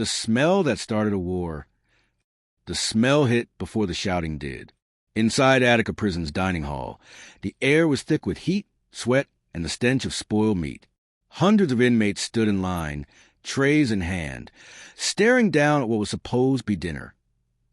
The smell that started a war. The smell hit before the shouting did. Inside Attica Prison's dining hall, the air was thick with heat, sweat, and the stench of spoiled meat. Hundreds of inmates stood in line, trays in hand, staring down at what was supposed to be dinner.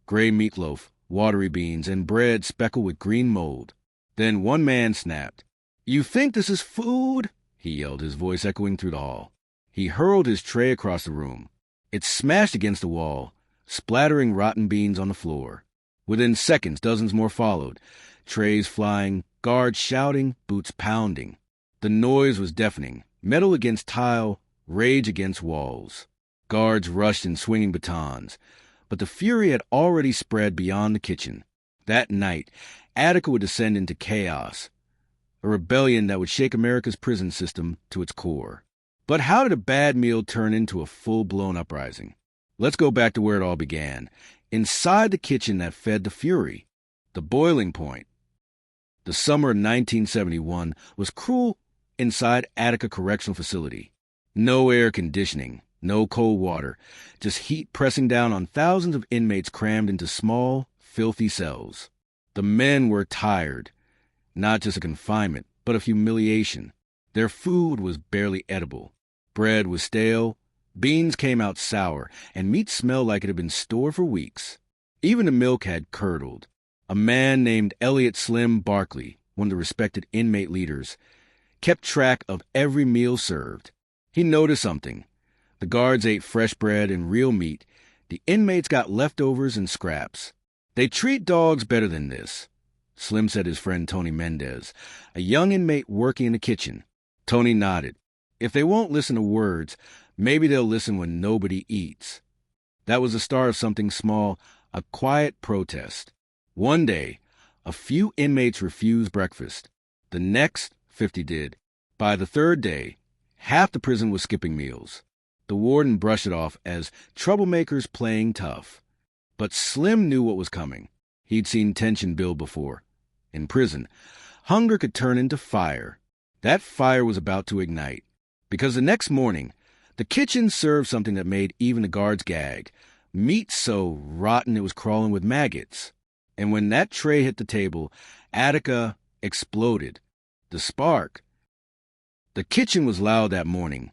Gray meatloaf, watery beans, and bread speckled with green mold. Then one man snapped. "You think this is food?" he yelled, his voice echoing through the hall. He hurled his tray across the room. It smashed against the wall, splattering rotten beans on the floor. Within seconds, dozens more followed, trays flying, guards shouting, boots pounding. The noise was deafening, metal against tile, rage against walls. Guards rushed in swinging batons, but the fury had already spread beyond the kitchen. That night, Attica would descend into chaos, a rebellion that would shake America's prison system to its core. But how did a bad meal turn into a full-blown uprising? Let's go back to where it all began, inside the kitchen that fed the fury, the boiling point. The summer of 1971 was cruel inside Attica Correctional Facility. No air conditioning, no cold water, just heat pressing down on thousands of inmates crammed into small, filthy cells. The men were tired, not just of confinement, but of humiliation. Their food was barely edible. Bread was stale, beans came out sour, and meat smelled like it had been stored for weeks. Even the milk had curdled. A man named Elliot Slim Barkley, one of the respected inmate leaders, kept track of every meal served. He noticed something. The guards ate fresh bread and real meat. The inmates got leftovers and scraps. "They treat dogs better than this," Slim said to his friend Tony Mendez, a young inmate working in the kitchen. Tony nodded. "If they won't listen to words, maybe they'll listen when nobody eats." That was the start of something small, a quiet protest. One day, a few inmates refused breakfast. The next, 50 did. By the third day, half the prison was skipping meals. The warden brushed it off as troublemakers playing tough. But Slim knew what was coming. He'd seen tension build before. In prison, hunger could turn into fire. That fire was about to ignite. Because the next morning, the kitchen served something that made even the guards gag. Meat so rotten it was crawling with maggots. And when that tray hit the table, Attica exploded. The spark. The kitchen was loud that morning.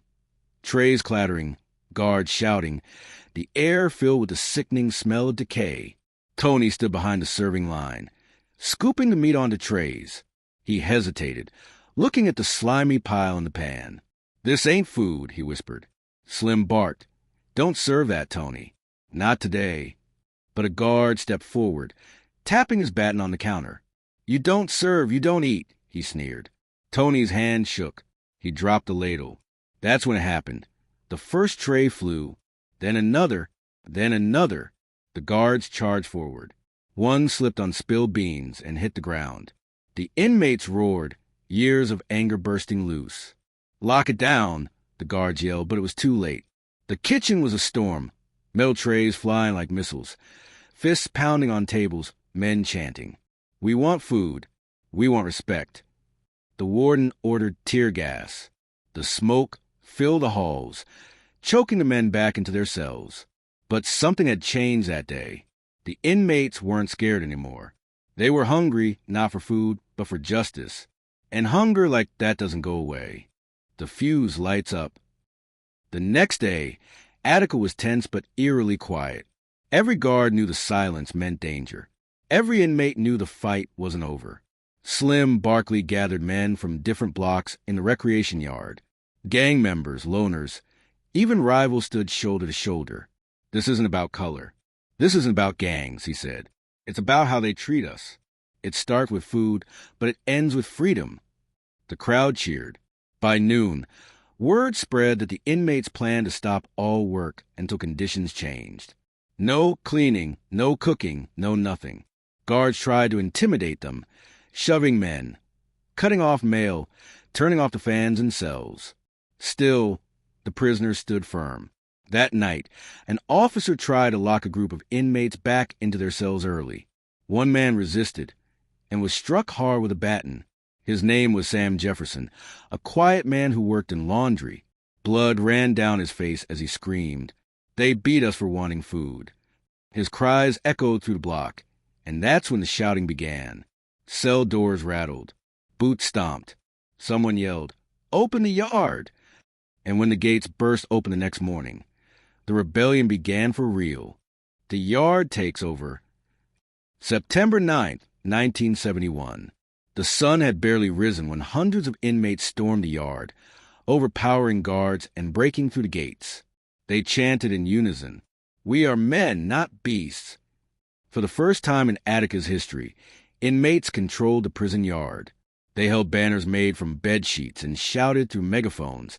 Trays clattering, guards shouting, the air filled with the sickening smell of decay. Tony stood behind the serving line, scooping the meat onto trays. He hesitated, looking at the slimy pile in the pan. "This ain't food," he whispered. Slim barked. "Don't serve that, Tony. Not today." But a guard stepped forward, tapping his baton on the counter. "You don't serve, you don't eat," he sneered. Tony's hand shook. He dropped the ladle. That's when it happened. The first tray flew, then another, then another. The guards charged forward. One slipped on spilled beans and hit the ground. The inmates roared, years of anger bursting loose. "Lock it down," the guards yelled, but it was too late. The kitchen was a storm, metal trays flying like missiles, fists pounding on tables, men chanting. "We want food. We want respect." The warden ordered tear gas. The smoke filled the halls, choking the men back into their cells. But something had changed that day. The inmates weren't scared anymore. They were hungry, not for food, but for justice. And hunger like that doesn't go away. The fuse lights up. The next day, Attica was tense but eerily quiet. Every guard knew the silence meant danger. Every inmate knew the fight wasn't over. Slim Barkley gathered men from different blocks in the recreation yard. Gang members, loners, even rivals stood shoulder to shoulder. "This isn't about color. This isn't about gangs," he said. "It's about how they treat us. It starts with food, but it ends with freedom." The crowd cheered. By noon, word spread that the inmates planned to stop all work until conditions changed. No cleaning, no cooking, no nothing. Guards tried to intimidate them, shoving men, cutting off mail, turning off the fans in cells. Still, the prisoners stood firm. That night, an officer tried to lock a group of inmates back into their cells early. One man resisted and was struck hard with a baton. His name was Sam Jefferson, a quiet man who worked in laundry. Blood ran down his face as he screamed. They beat us for wanting food. His cries echoed through the block, and that's when the shouting began. Cell doors rattled. Boots stomped. Someone yelled, "Open the yard!" And when the gates burst open the next morning, the rebellion began for real. The yard takes over. September 9th, 1971. The sun had barely risen when hundreds of inmates stormed the yard, overpowering guards and breaking through the gates. They chanted in unison, "We are men, not beasts." For the first time in Attica's history, inmates controlled the prison yard. They held banners made from bed sheets and shouted through megaphones,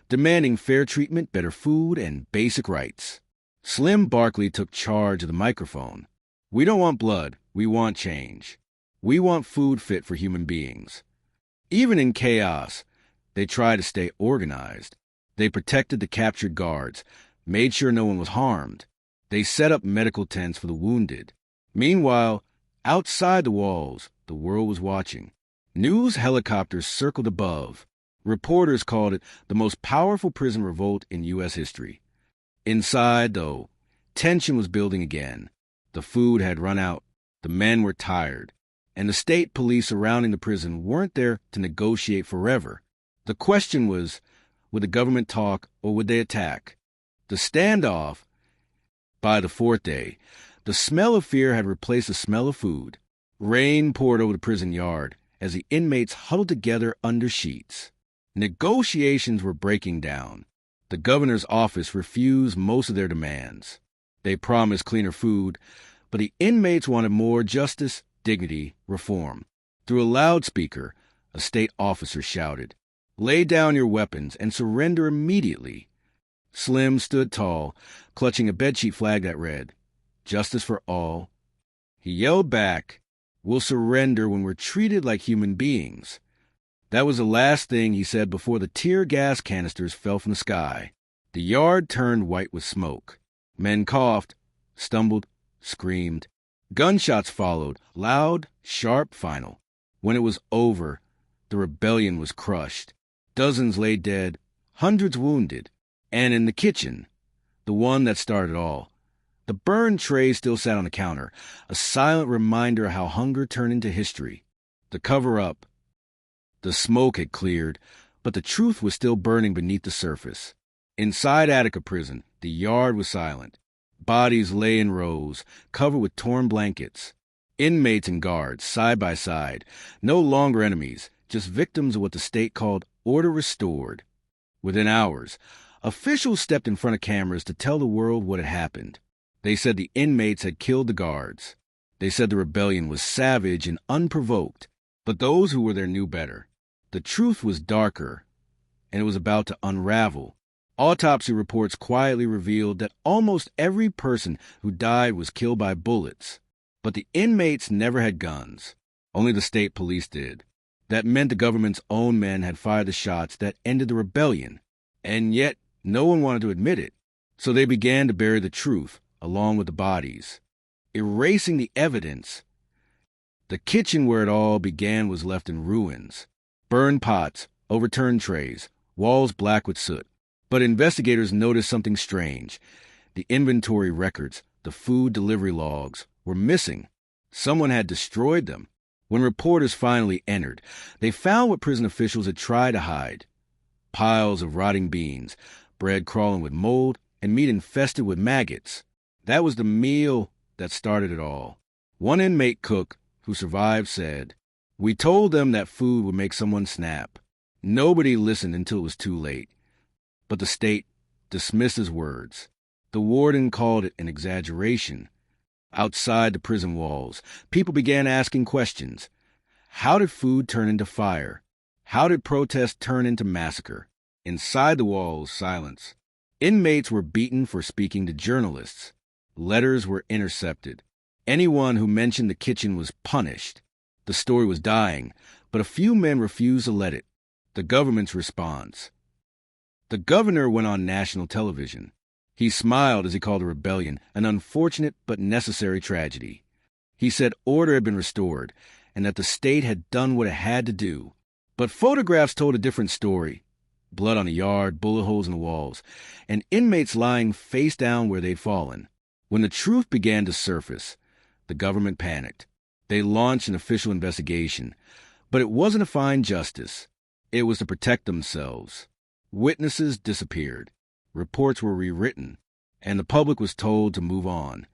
demanding fair treatment, better food, and basic rights. Slim Barkley took charge of the microphone. "We don't want blood, we want change. We want food fit for human beings." Even in chaos, they tried to stay organized. They protected the captured guards, made sure no one was harmed. They set up medical tents for the wounded. Meanwhile, outside the walls, the world was watching. News helicopters circled above. Reporters called it the most powerful prison revolt in U.S. history. Inside, though, tension was building again. The food had run out, the men were tired, and the state police surrounding the prison weren't there to negotiate forever. The question was, would the government talk or would they attack? The standoff. By the fourth day, the smell of fear had replaced the smell of food. Rain poured over the prison yard as the inmates huddled together under sheets. Negotiations were breaking down. The governor's office refused most of their demands. They promised cleaner food, but the inmates wanted more justice, dignity, reform. Through a loudspeaker, a state officer shouted, "Lay down your weapons and surrender immediately." Slim stood tall, clutching a bedsheet flag that read, "Justice for all." He yelled back, "We'll surrender when we're treated like human beings." That was the last thing he said before the tear gas canisters fell from the sky. The yard turned white with smoke. Men coughed, stumbled, screamed. Gunshots followed, loud, sharp, final. When it was over, the rebellion was crushed. Dozens lay dead, hundreds wounded. And in the kitchen, the one that started it all, the burned tray still sat on the counter, a silent reminder of how hunger turned into history. The cover-up. The smoke had cleared, but the truth was still burning beneath the surface. Inside Attica prison, the yard was silent. Bodies lay in rows, covered with torn blankets. Inmates and guards, side by side, no longer enemies, just victims of what the state called order restored. Within hours, officials stepped in front of cameras to tell the world what had happened. They said the inmates had killed the guards. They said the rebellion was savage and unprovoked, but those who were there knew better. The truth was darker, and it was about to unravel. Autopsy reports quietly revealed that almost every person who died was killed by bullets. But the inmates never had guns. Only the state police did. That meant the government's own men had fired the shots that ended the rebellion. And yet, no one wanted to admit it. So they began to bury the truth, along with the bodies, erasing the evidence. The kitchen where it all began was left in ruins. Burned pots, overturned trays, walls black with soot. But investigators noticed something strange. The inventory records, the food delivery logs, were missing. Someone had destroyed them. When reporters finally entered, they found what prison officials had tried to hide. Piles of rotting beans, bread crawling with mold, and meat infested with maggots. That was the meal that started it all. One inmate cook, who survived, said, "We told them that food would make someone snap. Nobody listened until it was too late." But the state dismissed his words. The warden called it an exaggeration. Outside the prison walls, people began asking questions. How did food turn into fire? How did protest turn into massacre? Inside the walls, silence. Inmates were beaten for speaking to journalists. Letters were intercepted. Anyone who mentioned the kitchen was punished. The story was dying, but a few men refused to let it. The government's response. The governor went on national television. He smiled as he called the rebellion an unfortunate but necessary tragedy. He said order had been restored and that the state had done what it had to do. But photographs told a different story. blood on the yard, bullet holes in the walls, and inmates lying face down where they'd fallen. When the truth began to surface, the government panicked. They launched an official investigation, but it wasn't to find justice. It was to protect themselves. Witnesses disappeared. Reports were rewritten, and the public was told to move on.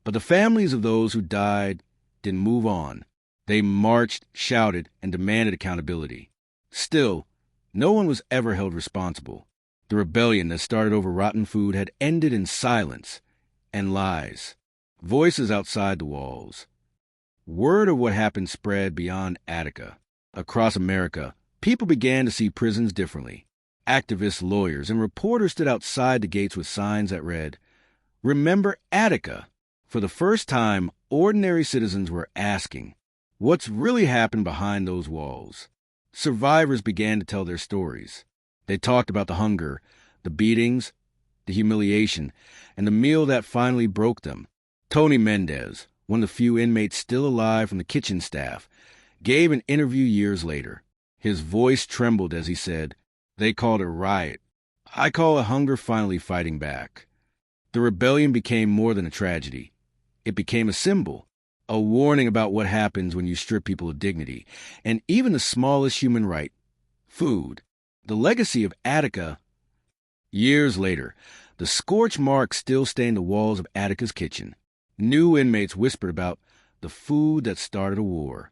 But the families of those who died didn't move on. They marched, shouted, and demanded accountability. Still, no one was ever held responsible. The rebellion that started over rotten food had ended in silence and lies. Voices outside the walls. Word of what happened spread beyond Attica. Across America, people began to see prisons differently. Activists, lawyers, and reporters stood outside the gates with signs that read, "Remember Attica." For the first time, ordinary citizens were asking, what's really happened behind those walls? Survivors began to tell their stories. They talked about the hunger, the beatings, the humiliation, and the meal that finally broke them. Tony Mendez, one of the few inmates still alive from the kitchen staff, gave an interview years later. His voice trembled as he said, "They called it a riot. I call it hunger finally fighting back." The rebellion became more than a tragedy. It became a symbol, a warning about what happens when you strip people of dignity, and even the smallest human right, food. The legacy of Attica. Years later, the scorch marks still stained the walls of Attica's kitchen. New inmates whispered about the food that started a war.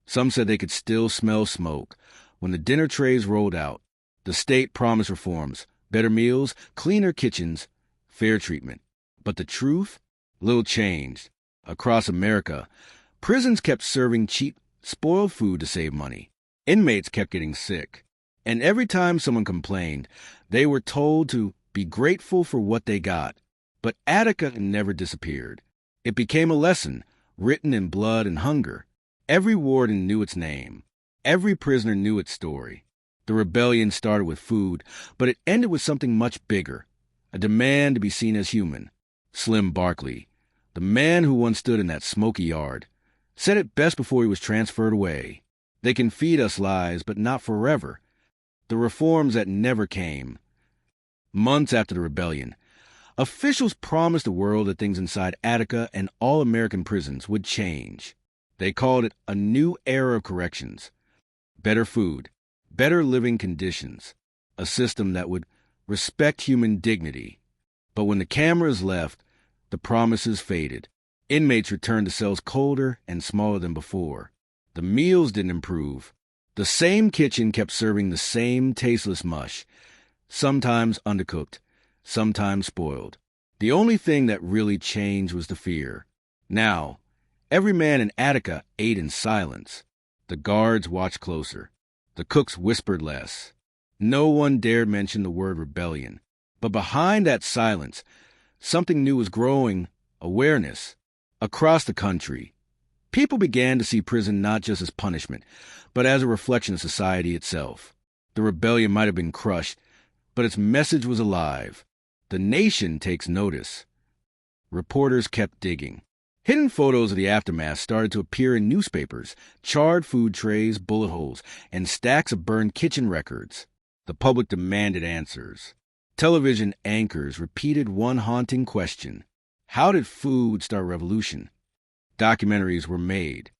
Some said they could still smell smoke when the dinner trays rolled out. The state promised reforms, better meals, cleaner kitchens, fair treatment. But the truth? Little changed. Across America, prisons kept serving cheap, spoiled food to save money. Inmates kept getting sick. And every time someone complained, they were told to be grateful for what they got. But Attica never disappeared. It became a lesson, written in blood and hunger. Every warden knew its name. Every prisoner knew its story. The rebellion started with food, but it ended with something much bigger, a demand to be seen as human. Slim Barkley, the man who once stood in that smoky yard, said it best before he was transferred away. They can feed us lies, but not forever. The reforms that never came. Months after the rebellion, officials promised the world that things inside Attica and all American prisons would change. They called it a new era of corrections. Better food, better living conditions, a system that would respect human dignity. But when the cameras left, the promises faded. Inmates returned to cells colder and smaller than before. The meals didn't improve. The same kitchen kept serving the same tasteless mush, sometimes undercooked, sometimes spoiled. The only thing that really changed was the fear. Now, every man in Attica ate in silence. The guards watched closer. The cooks whispered less. No one dared mention the word rebellion. But behind that silence, something new was growing, awareness. Across the country, people began to see prison not just as punishment, but as a reflection of society itself. The rebellion might have been crushed, but its message was alive. The nation takes notice. Reporters kept digging. Hidden photos of the aftermath started to appear in newspapers, charred food trays, bullet holes, and stacks of burned kitchen records. The public demanded answers. Television anchors repeated one haunting question. How did food start a revolution? Documentaries were made.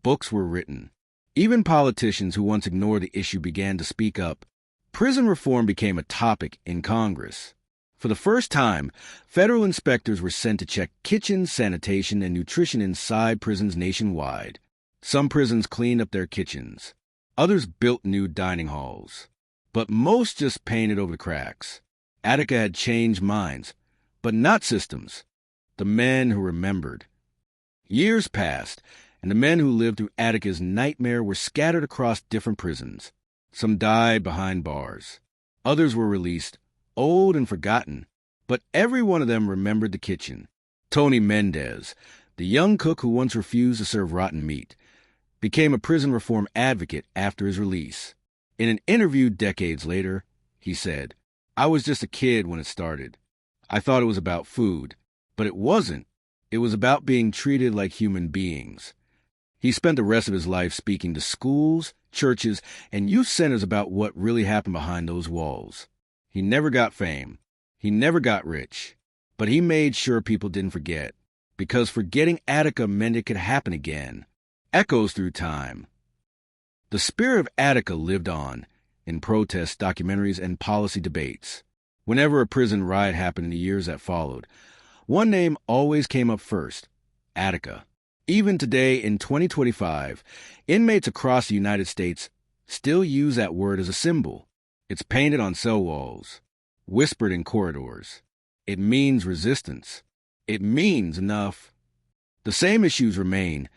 Books were written. Even politicians who once ignored the issue began to speak up. Prison reform became a topic in Congress. For the first time, federal inspectors were sent to check kitchens, sanitation, and nutrition inside prisons nationwide. Some prisons cleaned up their kitchens. Others built new dining halls. But most just painted over the cracks. Attica had changed minds, but not systems. The men who remembered. Years passed, and the men who lived through Attica's nightmare were scattered across different prisons. Some died behind bars. Others were released, old and forgotten, but every one of them remembered the kitchen. Tony Mendez, the young cook who once refused to serve rotten meat, became a prison reform advocate after his release. In an interview decades later, he said, "I was just a kid when it started. I thought it was about food, but it wasn't. It was about being treated like human beings." He spent the rest of his life speaking to schools, churches, and youth centers about what really happened behind those walls. He never got fame. He never got rich. But he made sure people didn't forget, because forgetting Attica meant it could happen again. Echoes through time. The spirit of Attica lived on, in protests, documentaries, and policy debates. Whenever a prison riot happened in the years that followed, one name always came up first: Attica. Even today, in 2025, inmates across the United States still use that word as a symbol. It's painted on cell walls, whispered in corridors. It means resistance. It means enough. The same issues remain: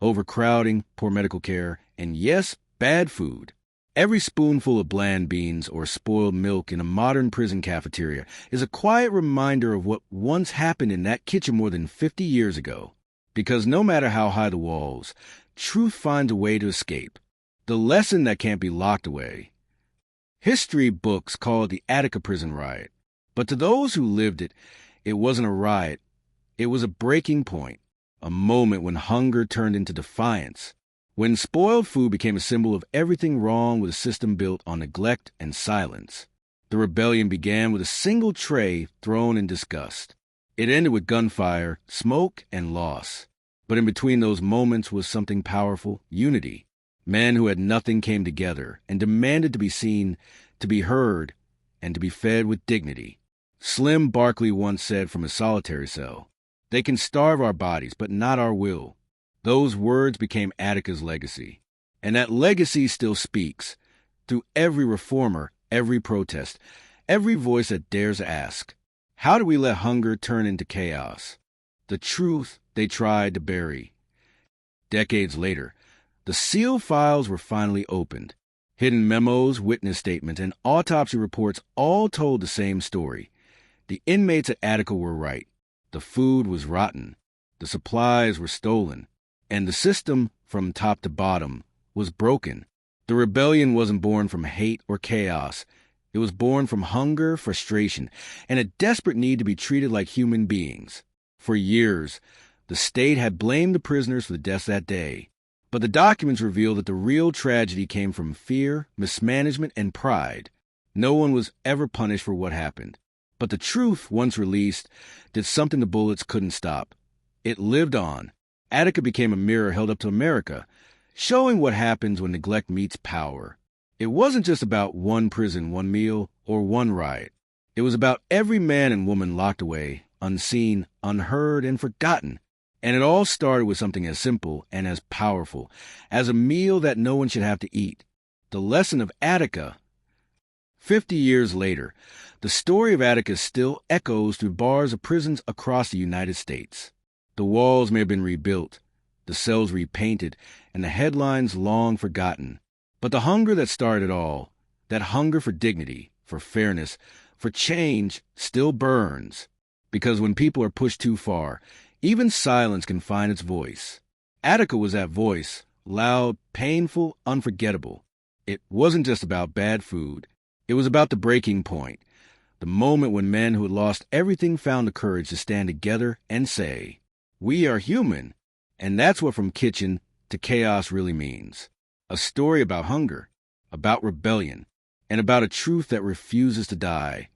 overcrowding, poor medical care, and yes, bad food. Every spoonful of bland beans or spoiled milk in a modern prison cafeteria is a quiet reminder of what once happened in that kitchen more than 50 years ago. Because no matter how high the walls, truth finds a way to escape. The lesson that can't be locked away. History books call it the Attica prison riot. But to those who lived it, it wasn't a riot. It was a breaking point, a moment when hunger turned into defiance, when spoiled food became a symbol of everything wrong with a system built on neglect and silence. The rebellion began with a single tray thrown in disgust. It ended with gunfire, smoke, and loss. But in between those moments was something powerful: unity. Men who had nothing came together and demanded to be seen, to be heard, and to be fed with dignity. Slim Barkley once said from his solitary cell, "They can starve our bodies, but not our will." Those words became Attica's legacy. And that legacy still speaks through every reformer, every protest, every voice that dares ask, how do we let hunger turn into chaos? The truth they tried to bury. Decades later, the sealed files were finally opened. Hidden memos, witness statements, and autopsy reports all told the same story. The inmates at Attica were right. The food was rotten. The supplies were stolen. And the system, from top to bottom, was broken. The rebellion wasn't born from hate or chaos. It was born from hunger, frustration, and a desperate need to be treated like human beings. For years, the state had blamed the prisoners for the deaths that day. But the documents reveal that the real tragedy came from fear, mismanagement, and pride. No one was ever punished for what happened. But the truth, once released, did something the bullets couldn't stop. It lived on. Attica became a mirror held up to America, showing what happens when neglect meets power. It wasn't just about one prison, one meal, or one riot. It was about every man and woman locked away, unseen, unheard, and forgotten. And it all started with something as simple and as powerful as a meal that no one should have to eat. The lesson of Attica. 50 years later, the story of Attica still echoes through bars of prisons across the United States. The walls may have been rebuilt, the cells repainted, and the headlines long forgotten. But the hunger that started it all, that hunger for dignity, for fairness, for change, still burns. Because when people are pushed too far, even silence can find its voice. Attica was that voice, loud, painful, unforgettable. It wasn't just about bad food. It was about the breaking point, the moment when men who had lost everything found the courage to stand together and say, "We are human." And that's what From Kitchen to Chaos really means. A story about hunger, about rebellion, and about a truth that refuses to die,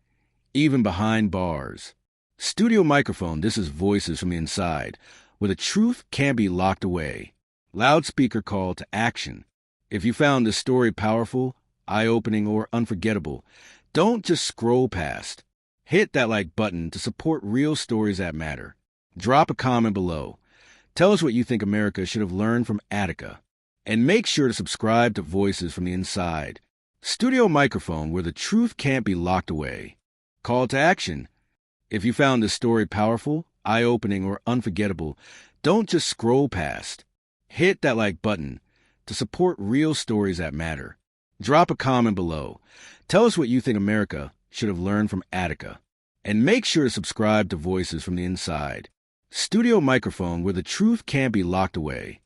even behind bars. Studio Microphone, this is Voices from the Inside, where the truth can't be locked away. Loudspeaker call to action. If you found this story powerful, eye-opening, or unforgettable, don't just scroll past. Hit that like button to support real stories that matter. Drop a comment below. Tell us what you think America should have learned from Attica. And make sure to subscribe to Voices from the Inside. Studio Microphone, where the truth can't be locked away. Call to action. If you found this story powerful, eye-opening, or unforgettable, don't just scroll past. Hit that like button to support real stories that matter. Drop a comment below. Tell us what you think America should have learned from Attica. And make sure to subscribe to Voices from the Inside. Studio Microphone, where the truth can't be locked away.